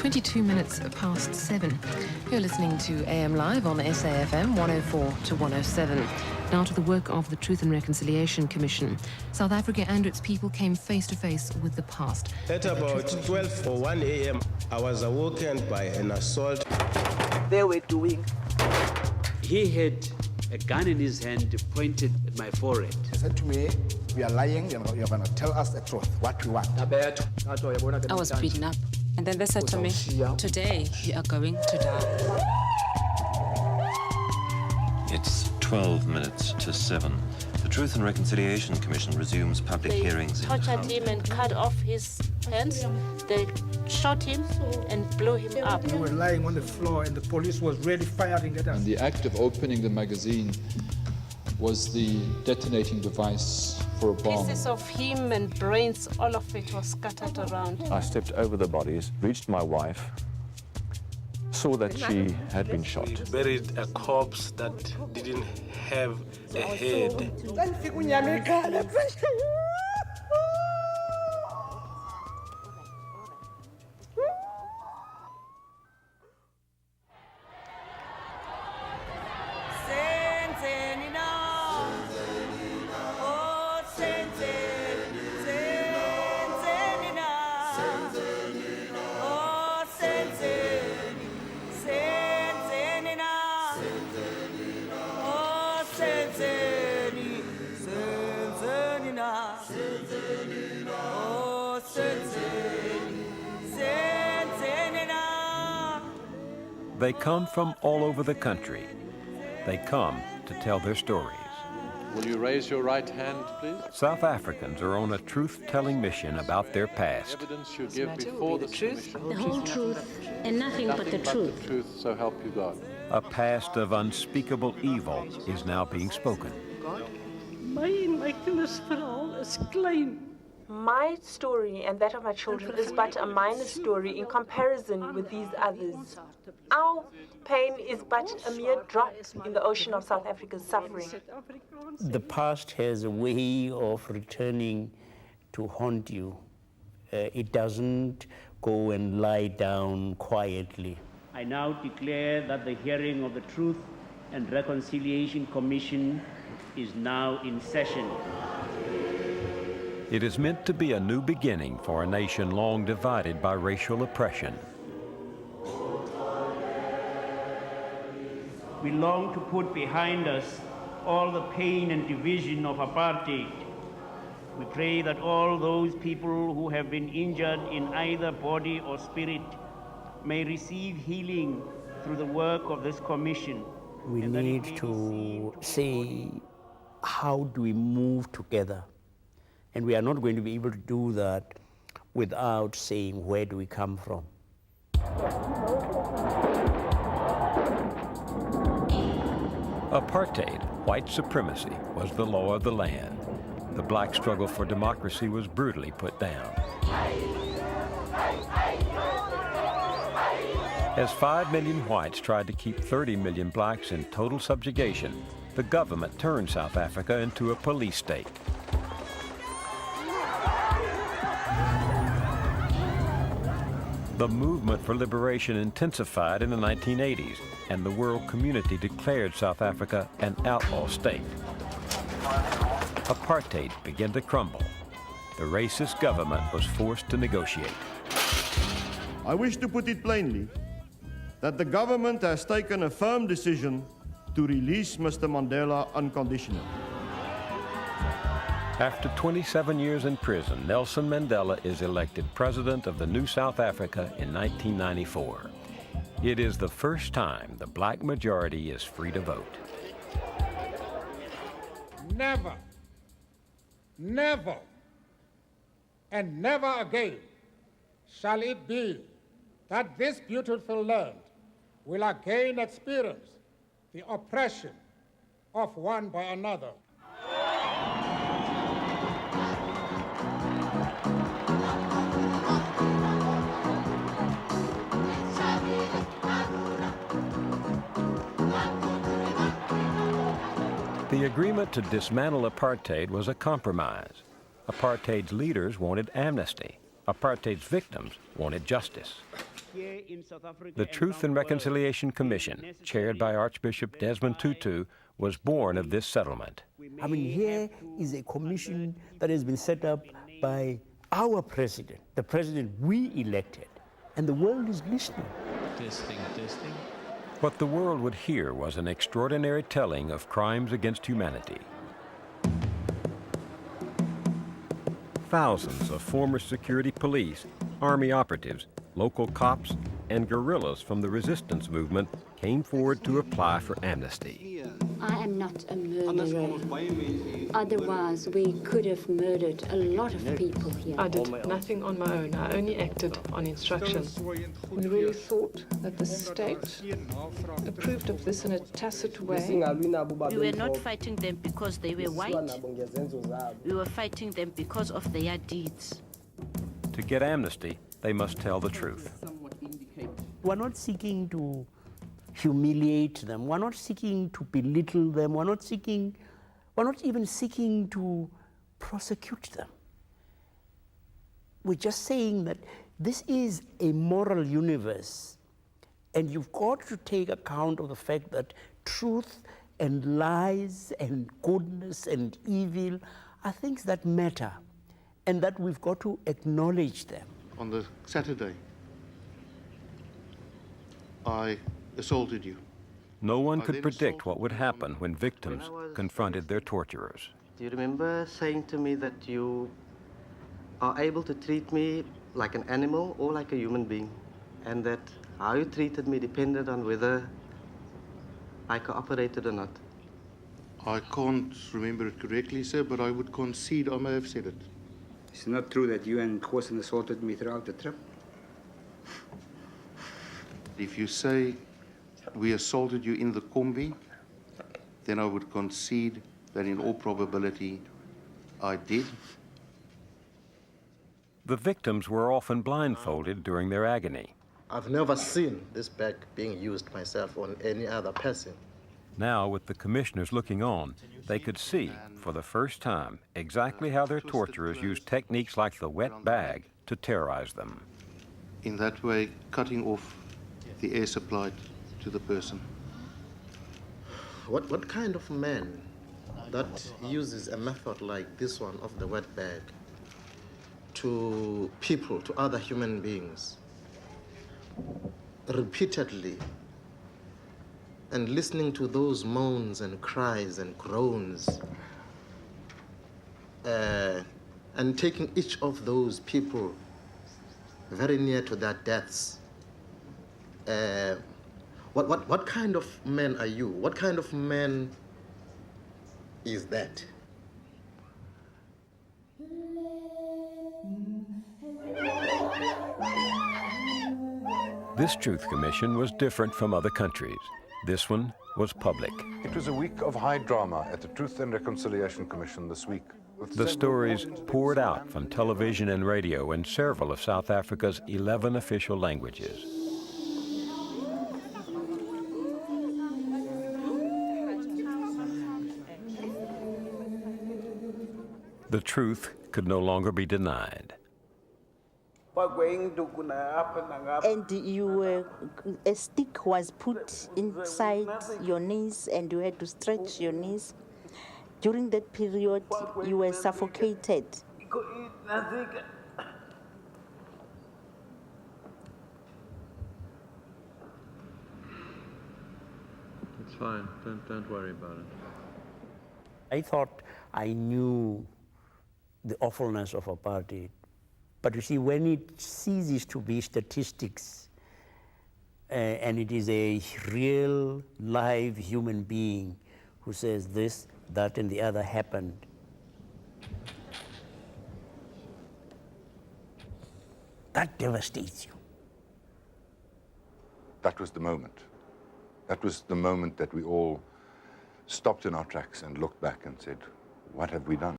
22 minutes past 7. You're listening to AM Live on SAFM 104 to 107. Now to the work of the Truth and Reconciliation Commission. South Africa and its people came face to face with the past. At about 12:01 a.m., I was awoken by an assault. They were doing. He had a gun in his hand pointed at my forehead. He said to me, "We are lying, you're going to tell us the truth, what we want." I was beaten up. And then they said to me, "Today you are going to die." It's 12 minutes to 7. The Truth and Reconciliation Commission resumes public hearings. They tortured him and cut off his hands. They shot him and blew him up. We were lying on the floor and the police was really firing at us. And the act of opening the magazine was the detonating device for a bomb. Pieces of him and brains, all of it was scattered around. I stepped over the bodies, reached my wife, saw that she had been shot. We buried a corpse that didn't have a head. They come from all over the country. They come to tell their stories. Will you raise your right hand, please? South Africans are on a truth-telling mission about their past. Evidence you give before the truth, the whole truth, and nothing but the truth. The truth, so help you God. A past of unspeakable evil is now being spoken. My story and that of my children is but a minor story in comparison with these others. Our pain is but a mere drop in the ocean of South Africa's suffering. The past has a way of returning to haunt you. It doesn't go and lie down quietly. I now declare that the hearing of the Truth and Reconciliation Commission is now in session. It is meant to be a new beginning for a nation long divided by racial oppression. We long to put behind us all the pain and division of apartheid. We pray that all those people who have been injured in either body or spirit may receive healing through the work of this commission. We need to say, how do we move together? And we are not going to be able to do that without saying, where do we come from? Apartheid, white supremacy, was the law of the land. The black struggle for democracy was brutally put down. As 5 million whites tried to keep 30 million blacks in total subjugation, the government turned South Africa into a police state. The movement for liberation intensified in the 1980s, and the world community declared South Africa an outlaw state. Apartheid began to crumble. The racist government was forced to negotiate. I wish to put it plainly that the government has taken a firm decision to release Mr. Mandela unconditionally. After 27 years in prison, Nelson Mandela is elected president of the new South Africa in 1994. It is the first time the black majority is free to vote. Never, never, and never again shall it be that this beautiful land will again experience the oppression of one by another. The agreement to dismantle apartheid was a compromise. Apartheid's leaders wanted amnesty. Apartheid's victims wanted justice. here in South Africa. The Truth and Reconciliation Commission, chaired by Archbishop Desmond Tutu, was born of this settlement. I mean, here is a commission that has been set up by our president, the president we elected, and the world is listening. Testing. What the world would hear was an extraordinary telling of crimes against humanity. Thousands of former security police, army operatives, local cops, and guerrillas from the resistance movement came forward to apply for amnesty. I am not a murderer. Otherwise, we could have murdered a lot of people here. I did nothing on my own. I only acted on instruction. We really thought that the state approved of this in a tacit way. We were not fighting them because they were white. We were fighting them because of their deeds. To get amnesty, they must tell the truth. We're not seeking to humiliate them. We're not seeking to belittle them. We're not even seeking to prosecute them. We're just saying that this is a moral universe, and you've got to take account of the fact that truth and lies and goodness and evil are things that matter, and that we've got to acknowledge them. On the Saturday, I assaulted you. No one could predict what would happen when victims confronted their torturers. Do you remember saying to me that you are able to treat me like an animal or like a human being, and that how you treated me depended on whether I cooperated or not? I can't remember it correctly, sir, but I would concede I may have said it. It's not true that you and Khosin assaulted me throughout the trip? If you say we assaulted you in the Kombi, then I would concede that in all probability I did. The victims were often blindfolded during their agony. I've never seen this bag being used myself on any other person. Now, with the commissioners looking on, they could see, for the first time, exactly how their torturers used techniques like the wet bag to terrorize them. In that way, cutting off the air supply to the person. What kind of man that uses a method like this one of the wet bag to people, to other human beings, repeatedly, and listening to those moans and cries and groans, and taking each of those people very near to their deaths? What kind of man are you? What kind of man is that? This Truth Commission was different from other countries. This one was public. It was a week of high drama at the Truth and Reconciliation Commission this week. The stories poured out from television and radio in several of South Africa's 11 official languages. The truth could no longer be denied. And a stick was put inside your knees and you had to stretch your knees. During that period, you were suffocated. It's fine. Don't worry about it. I thought I knew the awfulness of apartheid. But you see, when it ceases to be statistics and it is a real, live human being who says this, that, and the other happened, that devastates you. That was the moment. That was the moment that we all stopped in our tracks and looked back and said, what have we done?